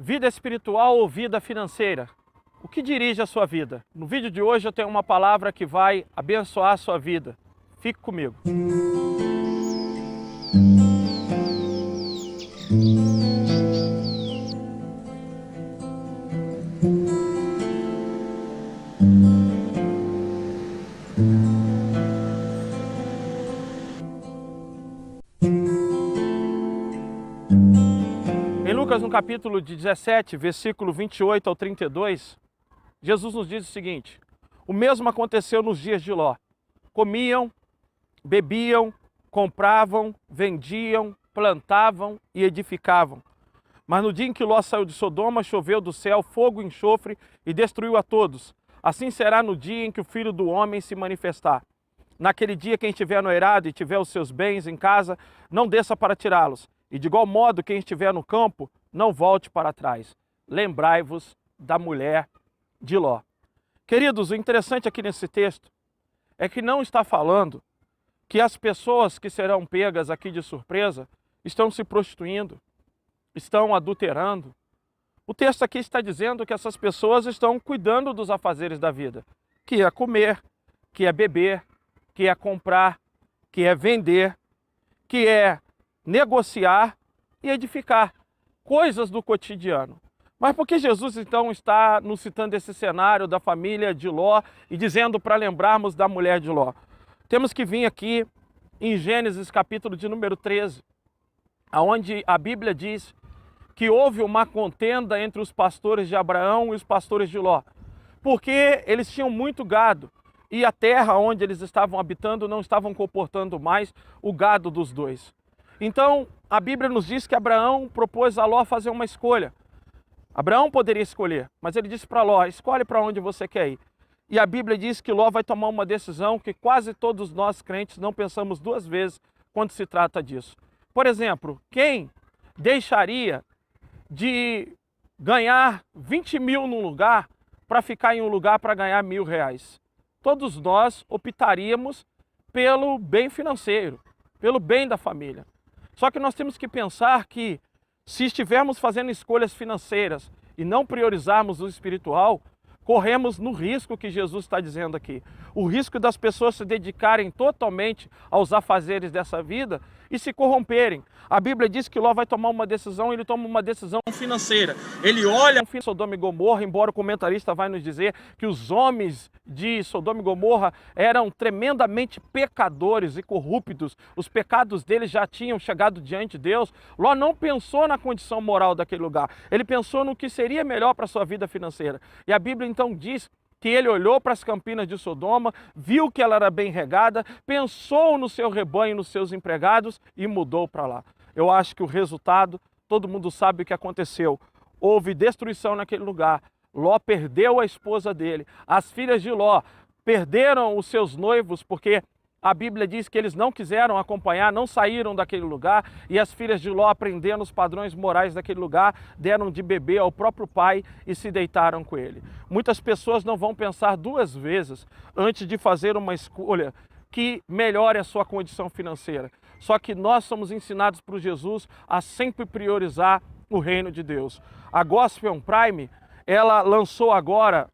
Vida espiritual ou vida financeira? O que dirige a sua vida? No vídeo de hoje eu tenho uma palavra que vai abençoar a sua vida. Fique comigo. Em Lucas, no capítulo 17, versículo 28 ao 32, Jesus nos diz o seguinte: o mesmo aconteceu nos dias de Ló. Comiam, bebiam, compravam, vendiam, plantavam e edificavam. Mas no dia em que Ló saiu de Sodoma, choveu do céu fogo e enxofre e destruiu a todos. Assim será no dia em que o Filho do Homem se manifestar. Naquele dia, quem estiver no eirado e tiver os seus bens em casa, não desça para tirá-los. E de igual modo, quem estiver no campo, não volte para trás. Lembrai-vos da mulher de Ló. Queridos, o interessante aqui nesse texto é que não está falando que as pessoas que serão pegas aqui de surpresa estão se prostituindo, estão adulterando. O texto aqui está dizendo que essas pessoas estão cuidando dos afazeres da vida, que é comer, que é beber, que é comprar, que é vender, que é negociar e edificar, coisas do cotidiano. Mas por que Jesus então está nos citando esse cenário da família de Ló e dizendo para lembrarmos da mulher de Ló? Temos que vir aqui em Gênesis capítulo de número 13, onde a Bíblia diz que houve uma contenda entre os pastores de Abraão e os pastores de Ló, porque eles tinham muito gado e a terra onde eles estavam habitando não estavam comportando mais o gado dos dois. Então, a Bíblia nos diz que Abraão propôs a Ló fazer uma escolha. Abraão poderia escolher, mas ele disse para Ló: escolhe para onde você quer ir. E a Bíblia diz que Ló vai tomar uma decisão que quase todos nós crentes não pensamos duas vezes quando se trata disso. Por exemplo, quem deixaria de ganhar 20 mil num lugar para ficar em um lugar para ganhar R$1.000? Todos nós optaríamos pelo bem financeiro, pelo bem da família. Só que nós temos que pensar que se estivermos fazendo escolhas financeiras e não priorizarmos o espiritual, corremos no risco que Jesus está dizendo aqui. O risco das pessoas se dedicarem totalmente aos afazeres dessa vida e se corromperem. A Bíblia diz que Ló vai tomar uma decisão, ele toma uma decisão financeira. Ele olha para Sodoma e Gomorra, embora o comentarista vai nos dizer que os homens de Sodoma e Gomorra eram tremendamente pecadores e corruptos. Os pecados deles já tinham chegado diante de Deus. Ló não pensou na condição moral daquele lugar. Ele pensou no que seria melhor para a sua vida financeira. E a Bíblia então diz que ele olhou para as campinas de Sodoma, viu que ela era bem regada, pensou no seu rebanho, nos seus empregados e mudou para lá. Eu acho que o resultado, todo mundo sabe o que aconteceu. Houve destruição naquele lugar. Ló perdeu a esposa dele. As filhas de Ló perderam os seus noivos porque a Bíblia diz que eles não quiseram acompanhar, não saíram daquele lugar, e as filhas de Ló, aprendendo os padrões morais daquele lugar, deram de beber ao próprio pai e se deitaram com ele. Muitas pessoas não vão pensar duas vezes antes de fazer uma escolha que melhore a sua condição financeira. Só que nós somos ensinados por Jesus a sempre priorizar o reino de Deus. A Gospel Prime, ela lançou agora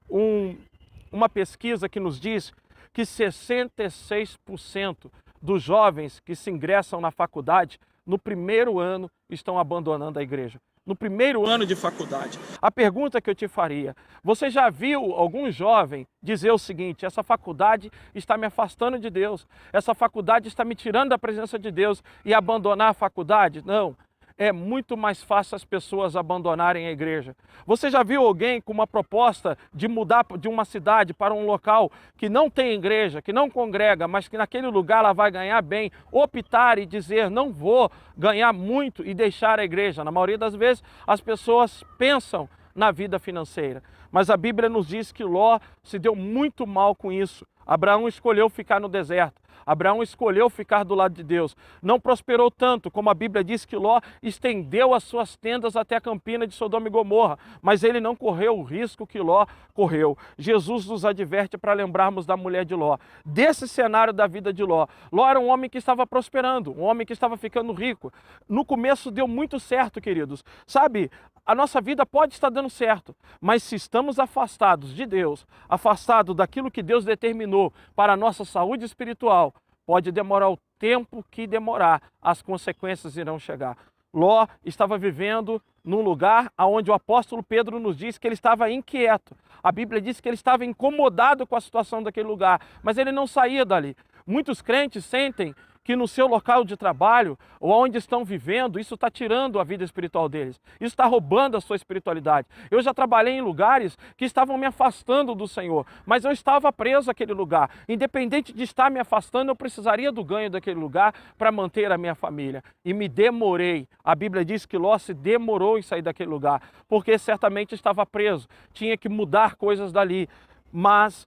uma pesquisa que nos diz que 66% dos jovens que se ingressam na faculdade, no primeiro ano, estão abandonando a igreja. No primeiro ano de faculdade. A pergunta que eu te faria: você já viu algum jovem dizer o seguinte: essa faculdade está me afastando de Deus, essa faculdade está me tirando da presença de Deus, e abandonar a faculdade? Não. É muito mais fácil as pessoas abandonarem a igreja. Você já viu alguém com uma proposta de mudar de uma cidade para um local que não tem igreja, que não congrega, mas que naquele lugar ela vai ganhar bem, optar e dizer: não vou ganhar muito e deixar a igreja? Na maioria das vezes as pessoas pensam na vida financeira. Mas a Bíblia nos diz que Ló se deu muito mal com isso. Abraão escolheu ficar no deserto. Abraão escolheu ficar do lado de Deus. Não prosperou tanto, como a Bíblia diz que Ló estendeu as suas tendas até a campina de Sodoma e Gomorra, mas ele não correu o risco que Ló correu. Jesus nos adverte para lembrarmos da mulher de Ló, desse cenário da vida de Ló. Ló era um homem que estava prosperando, um homem que estava ficando rico. No começo deu muito certo, queridos. Sabe, a nossa vida pode estar dando certo, mas se estamos afastados de Deus, afastados daquilo que Deus determinou para a nossa saúde espiritual, pode demorar o tempo que demorar, as consequências irão chegar. Ló estava vivendo num lugar onde o apóstolo Pedro nos diz que ele estava inquieto. A Bíblia diz que ele estava incomodado com a situação daquele lugar, mas ele não saía dali. Muitos crentes sentem que no seu local de trabalho, ou onde estão vivendo, isso está tirando a vida espiritual deles. Isso está roubando a sua espiritualidade. Eu já trabalhei em lugares que estavam me afastando do Senhor, mas eu estava preso àquele lugar. Independente de estar me afastando, eu precisaria do ganho daquele lugar para manter a minha família. E me demorei. A Bíblia diz que Ló se demorou em sair daquele lugar, porque certamente estava preso. Tinha que mudar coisas dali, mas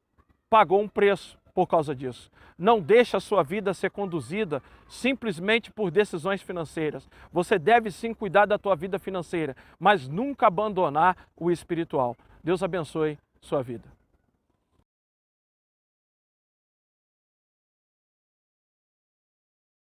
pagou um preço por causa disso. Não deixe a sua vida ser conduzida simplesmente por decisões financeiras. Você deve sim cuidar da tua vida financeira, mas nunca abandonar o espiritual. Deus abençoe sua vida.